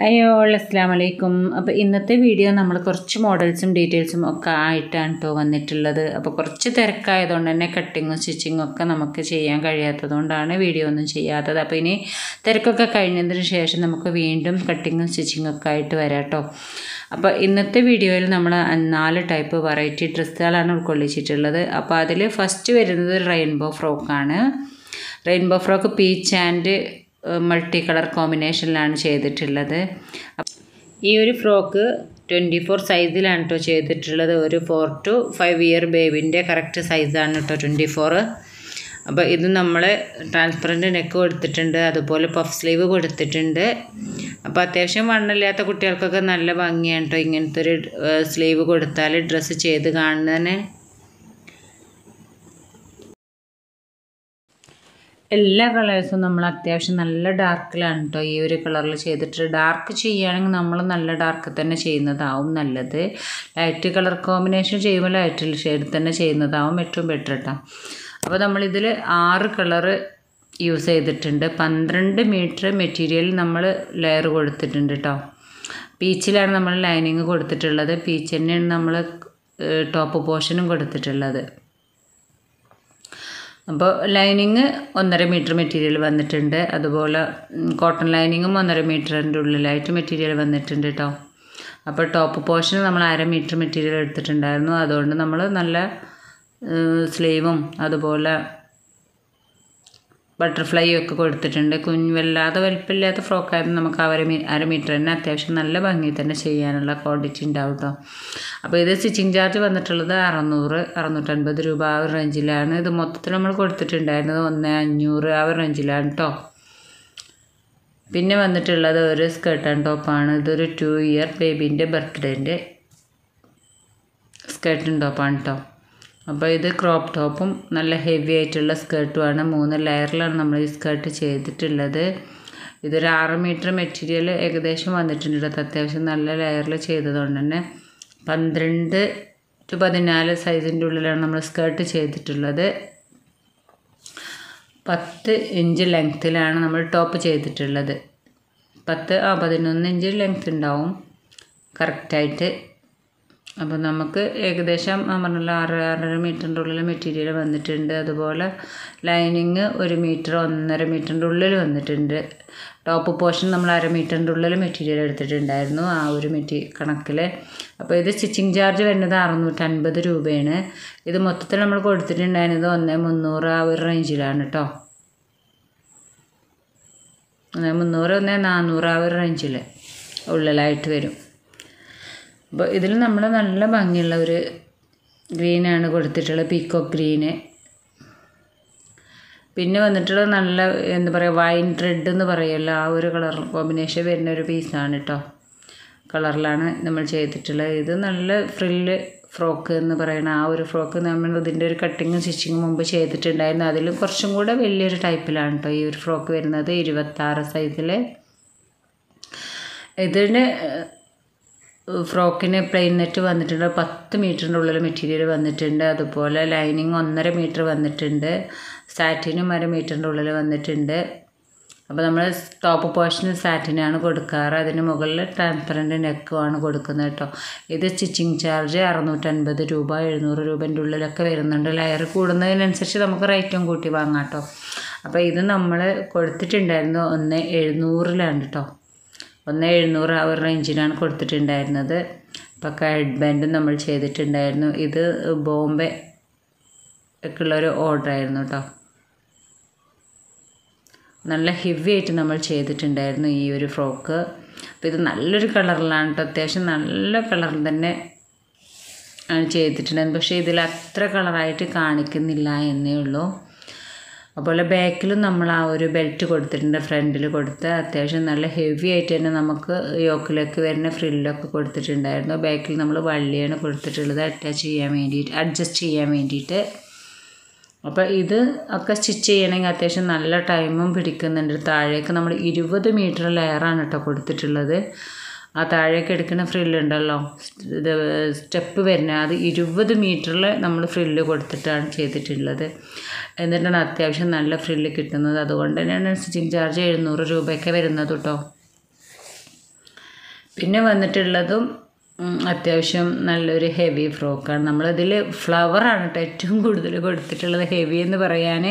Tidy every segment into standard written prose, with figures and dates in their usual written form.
അയ്യോ അസ്സലാമു അലൈക്കും. അപ്പോൾ ഇന്നത്തെ വീഡിയോ നമ്മൾ കുറച്ച് മോഡൽസും ഡീറ്റെയിൽസും ഒക്കെ ആയിട്ടാണ് കേട്ടോ വന്നിട്ടുള്ളത്. അപ്പോൾ കുറച്ച് തിരക്കായതുകൊണ്ട് തന്നെ കട്ടിങ്ങും സ്റ്റിച്ചിങ്ങും ഒക്കെ നമുക്ക് ചെയ്യാൻ കഴിയാത്തതുകൊണ്ടാണ് വീഡിയോ ഒന്നും ചെയ്യാത്തത്. അപ്പോൾ ഇനി തിരക്കൊക്കെ കഴിഞ്ഞതിന് ശേഷം നമുക്ക് വീണ്ടും കട്ടിങ്ങും സ്റ്റിച്ചിങ്ങും ഒക്കെ ആയിട്ട് വരാം കേട്ടോ. അപ്പോൾ ഇന്നത്തെ വീഡിയോയിൽ നമ്മൾ 4 ടൈപ്പ് വെറൈറ്റി ഡ്രസ്സുകളാണ് ഉൾക്കൊള്ളിച്ചിട്ടുള്ളത്. അപ്പോൾ അതിൽ ഫസ്റ്റ് വരുന്നത് റെയിൻബോ ഫ്രോക്കാണ്. Rainbow frock peach and multi colour കോമ്പിനേഷനിലാണ് ചെയ്തിട്ടുള്ളത്. ഈ ഒരു ഫ്രോക്ക് 24 സൈസിലാണ് കേട്ടോ ചെയ്തിട്ടുള്ളത്. ഒരു 4 to 5 ഇയർ ബേബിൻ്റെ കറക്റ്റ് സൈസാണ് കേട്ടോ 24. അപ്പോൾ ഇത് നമ്മൾ ട്രാൻസ്പെറൻറ്റ് നെക്ക് കൊടുത്തിട്ടുണ്ട്, അതുപോലെ പഫ് സ്ലീവ് കൊടുത്തിട്ടുണ്ട്. അപ്പോൾ അത്യാവശ്യം വണ്ണമില്ലാത്ത കുട്ടികൾക്കൊക്കെ നല്ല ഭംഗിയാണ് കേട്ടോ ഇങ്ങനത്തെ ഒരു സ്ലീവ് കൊടുത്താൽ ഡ്രസ്സ് ചെയ്ത് കാണുന്നതിന്. എല്ലാ കളേഴ്സും നമ്മൾ അത്യാവശ്യം നല്ല ഡാർക്കിലാണ് കേട്ടോ ഈ ഒരു കളറിൽ ചെയ്തിട്ട്. ഡാർക്ക് ചെയ്യുകയാണെങ്കിൽ നമ്മൾ നല്ല ഡാർക്ക് തന്നെ ചെയ്യുന്നതാവും നല്ലത്. ലൈറ്റ് കളർ കോമ്പിനേഷൻ ചെയ്യുമ്പോൾ ലൈറ്റ് ഷെയ്ഡ് തന്നെ ചെയ്യുന്നതാവും ഏറ്റവും ബെറ്റർ കേട്ടോ. അപ്പോൾ നമ്മളിതിൽ 6 കളറ് യൂസ് ചെയ്തിട്ടുണ്ട്. 12 മീറ്റർ മെറ്റീരിയൽ നമ്മൾ ലെയർ കൊടുത്തിട്ടുണ്ട് കേട്ടോ. പീച്ചിലാണ് നമ്മൾ ലൈനിങ് കൊടുത്തിട്ടുള്ളത്. പീച്ച് തന്നെയാണ് നമ്മൾ ടോപ്പ് പോർഷനും കൊടുത്തിട്ടുള്ളത്. അപ്പോൾ ലൈനിങ് 1.5 മീറ്റർ മെറ്റീരിയൽ വന്നിട്ടുണ്ട്. അതുപോലെ കോട്ടൺ ലൈനിങ്ങും 1.5 മീറ്ററിൻ്റെ ഉള്ളിലായിട്ട് മെറ്റീരിയൽ വന്നിട്ടുണ്ട് കേട്ടോ. അപ്പോൾ ടോപ്പ് പോർഷന് നമ്മൾ 1/2 മീറ്റർ മെറ്റീരിയൽ എടുത്തിട്ടുണ്ടായിരുന്നു. അതുകൊണ്ട് നമ്മൾ നല്ല സ്ലീവും അതുപോലെ ബട്ടർഫ്ലൈയും ഒക്കെ കൊടുത്തിട്ടുണ്ട്. വല്ലാതെ വലിപ്പമില്ലാത്ത ഫ്രോക്കായിരുന്നു നമുക്ക് 1/2 മീറ്റർ തന്നെ അത്യാവശ്യം നല്ല ഭംഗി തന്നെ ചെയ്യാനുള്ള ക്വാണ്ടിറ്റി ഉണ്ടാവും കേട്ടോ. അപ്പോൾ ഇത് സ്റ്റിച്ചിങ് ചാർജ് വന്നിട്ടുള്ളത് 600-650 രൂപ ആ ഒരു റേഞ്ചിലാണ്. ഇത് മൊത്തത്തിൽ നമ്മൾ കൊടുത്തിട്ടുണ്ടായിരുന്നത് 1,500 ആ ഒരു റേഞ്ചിലാണ് കേട്ടോ. പിന്നെ വന്നിട്ടുള്ളത് ഒരു സ്കേർട്ട് ആൻഡ് ടോപ്പാണ്. ഇതൊരു 2 ഇയർ ബേബീൻ്റെ ബർത്ത്ഡേൻ്റെ സ്കേർട്ട് ആൻഡ് ടോപ്പാണ് കേട്ടോ. അപ്പോൾ ഇത് ക്രോപ്പ് ടോപ്പും നല്ല ഹെവി ആയിട്ടുള്ള സ്കേർട്ടുമാണ്. 3 ലെയറിലാണ് നമ്മൾ ഈ സ്കേർട്ട് ചെയ്തിട്ടുള്ളത്. ഇതൊരു 6 മീറ്റർ മെറ്റീരിയൽ ഏകദേശം വന്നിട്ടുണ്ട്. അത്യാവശ്യം നല്ല ലെയറിൽ ചെയ്തതുകൊണ്ട് തന്നെ 12 to 14 സൈസിൻ്റെ ഉള്ളിലാണ് നമ്മൾ സ്കേർട്ട് ചെയ്തിട്ടുള്ളത്. 10 ഇഞ്ച് ലെങ്ത്തിലാണ് നമ്മൾ ടോപ്പ് ചെയ്തിട്ടുള്ളത്. 11 ഇഞ്ച് ലെങ്ത്ത് ഉണ്ടാവും കറക്റ്റായിട്ട്. അപ്പോൾ നമുക്ക് ഏകദേശം പറഞ്ഞല്ലോ 6-6.5 മീറ്ററിൻ്റെ ഉള്ളിൽ മെറ്റീരിയൽ വന്നിട്ടുണ്ട്. അതുപോലെ ലൈനിങ് 1 മീറ്റർ 1.5 മീറ്ററിൻ്റെ ഉള്ളിൽ വന്നിട്ടുണ്ട്. ടോപ്പ് പോർഷൻ നമ്മൾ 1/2 മീറ്ററിൻ്റെ ഉള്ളിൽ മെറ്റീരിയൽ എടുത്തിട്ടുണ്ടായിരുന്നു ആ ഒരു കണക്കിൽ. അപ്പോൾ ഇത് സ്റ്റിച്ചിങ് ചാർജ് വരുന്നത് 650 രൂപയാണ്. ഇത് മൊത്തത്തിൽ നമ്മൾ കൊടുത്തിട്ടുണ്ടായിരുന്നത് 1,300 ആ ഒരു റേഞ്ചിലാണ് കേട്ടോ. 1,300 1,400 ആ ഒരു റേഞ്ചിൽ ഉള്ളിലായിട്ട് വരും. അപ്പോൾ ഇതിൽ നമ്മൾ നല്ല ഭംഗിയുള്ള ഒരു ഗ്രീനാണ് കൊടുത്തിട്ടുള്ളത്, പീക്കോക്ക് ഗ്രീന്. പിന്നെ വന്നിട്ടുള്ളത് നല്ല എന്താ പറയുക വൈൻ റെഡ് എന്ന് പറയുമല്ലോ ആ ഒരു കളർ കോമ്പിനേഷൻ വരുന്ന ഒരു പീസാണ് കേട്ടോ. കളറിലാണ് നമ്മൾ ചെയ്തിട്ടുള്ളത്. ഇത് നല്ല ഫ്രില്ല് ഫ്രോക്ക് എന്ന് പറയുന്ന ആ ഒരു ഫ്രോക്ക് നമ്മൾ ഇതിൻ്റെ ഒരു കട്ടിങ്ങും സ്റ്റിച്ചിങ്ങും മുമ്പ് ചെയ്തിട്ടുണ്ടായിരുന്നു. അതിലും കുറച്ചും കൂടെ വലിയൊരു ടൈപ്പിലാണ് കേട്ടോ ഈ ഒരു ഫ്രോക്ക് വരുന്നത് 26 സൈസിൽ. ഇതിന് ഫ്രോക്കിന് പ്ലെയിൻ നെറ്റ് വന്നിട്ടുണ്ട്. 10 മീറ്ററിൻ്റെ ഉള്ളിൽ മെറ്റീരിയൽ വന്നിട്ടുണ്ട്. അതുപോലെ ലൈനിങ് 1.5 മീറ്റർ വന്നിട്ടുണ്ട്. സാറ്റിനും 1/2 മീറ്ററിൻ്റെ ഉള്ളിൽ വന്നിട്ടുണ്ട്. അപ്പോൾ നമ്മൾ ടോപ്പ് പോർഷന് സാറ്റിനാണ് കൊടുക്കാറ്. അതിന് മുകളിൽ ട്രാൻസ്പെറൻറ്റ് നെക്കുമാണ് കൊടുക്കുന്നത് കേട്ടോ. ഇത് സ്റ്റിച്ചിങ് ചാർജ് 650 രൂപ 700 രൂപേൻ്റെ ഉള്ളിലൊക്കെ വരുന്നുണ്ട്. ലെയർ കൂടുന്നതിനനുസരിച്ച് നമുക്ക് റേറ്റും കൂട്ടി വാങ്ങാം കേട്ടോ. അപ്പോൾ ഇത് നമ്മൾ കൊടുത്തിട്ടുണ്ടായിരുന്നു 1,700 കേട്ടോ. 1,700 ആ ഒരു റേഞ്ചിലാണ് കൊടുത്തിട്ടുണ്ടായിരുന്നത്. അപ്പോൾ ഹെഡ് ബാൻഡും നമ്മൾ ചെയ്തിട്ടുണ്ടായിരുന്നു. ഇത് ബോംബെ ഒക്കെയുള്ളൊരു ഓർഡറായിരുന്നു കേട്ടോ. നല്ല ഹെവി ആയിട്ട് നമ്മൾ ചെയ്തിട്ടുണ്ടായിരുന്നു ഈ ഒരു ഫ്രോക്ക്. അപ്പോൾ ഇത് നല്ലൊരു കളറിലാണ് കേട്ടോ. അത്യാവശ്യം നല്ല കളറിൽ തന്നെ ആണ് ചെയ്തിട്ടുണ്ടായിരുന്നത്. പക്ഷേ ഇതിൽ അത്ര കളറായിട്ട് കാണിക്കുന്നില്ല എന്നേ ഉള്ളൂ. അതുപോലെ ബാക്കിലും നമ്മൾ ആ ഒരു ബെൽറ്റ് കൊടുത്തിട്ടുണ്ട്, ഫ്രണ്ടിൽ കൊടുത്ത് അത്യാവശ്യം നല്ല ഹെവി ആയിട്ട് തന്നെ നമുക്ക് യോക്കിലേക്ക് വരുന്ന ഫ്രില്ലൊക്കെ കൊടുത്തിട്ടുണ്ടായിരുന്നു. ബാക്കിൽ നമ്മൾ വള്ളിയാണ് കൊടുത്തിട്ടുള്ളത് അഡ്ജസ്റ്റ് ചെയ്യാൻ വേണ്ടിയിട്ട്. അപ്പോൾ ഇത് ഒക്കെ സ്റ്റിച്ച് ചെയ്യണമെങ്കിൽ അത്യാവശ്യം നല്ല ടൈമും പിടിക്കുന്നുണ്ട്. താഴേക്ക് നമ്മൾ 20 മീറ്റർ ലെയറാണ് കേട്ടോ കൊടുത്തിട്ടുള്ളത്. ആ താഴേക്ക് എടുക്കുന്ന ഫ്രില്ലുണ്ടല്ലോ ഇത് സ്റ്റെപ്പ് വരുന്നത് അത് 20 മീറ്ററിൽ നമ്മൾ ഫ്രില്ല് കൊടുത്തിട്ടാണ് ചെയ്തിട്ടുള്ളത്. എന്നിട്ടാണ് അത്യാവശ്യം നല്ല ഫ്രില്ല് കിട്ടുന്നത്. അതുകൊണ്ട് തന്നെയാണ് സ്റ്റിച്ചിങ് ചാർജ് 700 രൂപയൊക്കെ വരുന്നത് കേട്ടോ. പിന്നെ വന്നിട്ടുള്ളതും അത്യാവശ്യം നല്ലൊരു ഹെവി ഫ്രോക്കാണ്. നമ്മളതിൽ ഫ്ലവറാണ് കേട്ടോ ഏറ്റവും കൂടുതൽ കൊടുത്തിട്ടുള്ളത്. ഹെവി എന്ന് പറയാൻ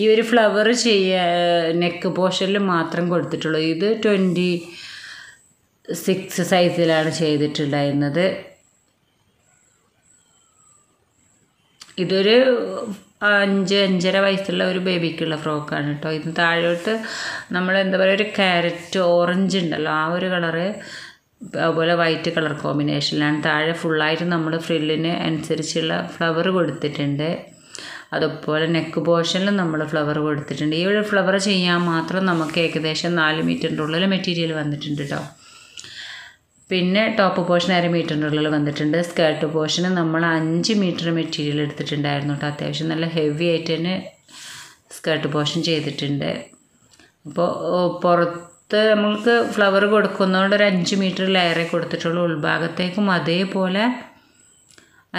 ഈ ഒരു ഫ്ലവർ നെക്ക് പോർഷനിൽ മാത്രം കൊടുത്തിട്ടുള്ളൂ. ഇത് 26 സൈസിലാണ് ചെയ്തിട്ടുണ്ടായിരുന്നത്. ഇതൊരു 5-5.5 വയസ്സുള്ള ഒരു ബേബിക്കുള്ള ഫ്രോക്കാണ് കേട്ടോ. ഇത് താഴോട്ട് നമ്മൾ എന്താ പറയുക, ഒരു ക്യാരറ്റ് ഓറഞ്ച് ഉണ്ടല്ലോ ആ ഒരു കളറ്, അതുപോലെ വൈറ്റ് കളർ കോമ്പിനേഷനിലാണ്. താഴെ ഫുള്ളായിട്ട് നമ്മൾ ഫ്രില്ലിന് അനുസരിച്ചുള്ള ഫ്ലവർ കൊടുത്തിട്ടുണ്ട്. അതുപോലെ നെക്ക് പോർഷനിൽ നമ്മൾ ഫ്ലവർ കൊടുത്തിട്ടുണ്ട്. ഈ ഒരു ഫ്ലവർ ചെയ്യാൻ മാത്രം നമുക്ക് ഏകദേശം 4 മീറ്ററിൻ്റെ ഉള്ളിൽ മെറ്റീരിയൽ വന്നിട്ടുണ്ട് കേട്ടോ. പിന്നെ ടോപ്പ് പോർഷൻ 1/2 മീറ്ററിൻ്റെ ഉള്ളിൽ വന്നിട്ടുണ്ട്. സ്കേർട്ട് പോർഷന് നമ്മൾ 5 മീറ്റർ മെറ്റീരിയൽ എടുത്തിട്ടുണ്ടായിരുന്നു കേട്ടോ. അത്യാവശ്യം നല്ല ഹെവി ആയിട്ട് തന്നെ സ്കേർട്ട് പോർഷൻ ചെയ്തിട്ടുണ്ട്. അപ്പോൾ പുറത്ത് നമുക്ക് ഫ്ലവർ കൊടുക്കുന്നതുകൊണ്ട് ഒരു 5 മീറ്റർ ലെയറേ കൊടുത്തിട്ടുള്ളൂ. ഉൾഭാഗത്തേക്കും അതേപോലെ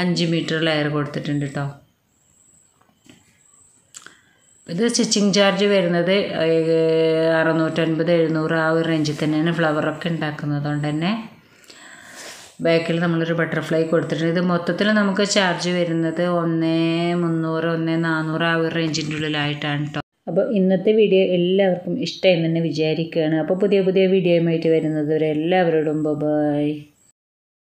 5 മീറ്റർ ലെയർ കൊടുത്തിട്ടുണ്ട് കേട്ടോ. ഇത് സ്റ്റിച്ചിങ് ചാർജ് വരുന്നത് 650-700 ആ ഒരു റേഞ്ചിൽ തന്നെയാണ്. ഫ്ലവറൊക്കെ ഉണ്ടാക്കുന്നത് കൊണ്ട് തന്നെ ബാക്കിൽ നമ്മളൊരു ബട്ടർഫ്ലൈ കൊടുത്തിട്ടുണ്ട്. ഇത് മൊത്തത്തിൽ നമുക്ക് ചാർജ് വരുന്നത് 1300, 1400 ആ ഒരു റേഞ്ചിൻ്റെ ഉള്ളിലായിട്ടാണ് കേട്ടോ. അപ്പോൾ ഇന്നത്തെ വീഡിയോ എല്ലാവർക്കും ഇഷ്ടമായി തന്നെ വിചാരിക്കുകയാണ്. അപ്പോൾ പുതിയ വീഡിയോയുമായിട്ട് വരുന്നത് വരെ എല്ലാവരോടും ബൈ.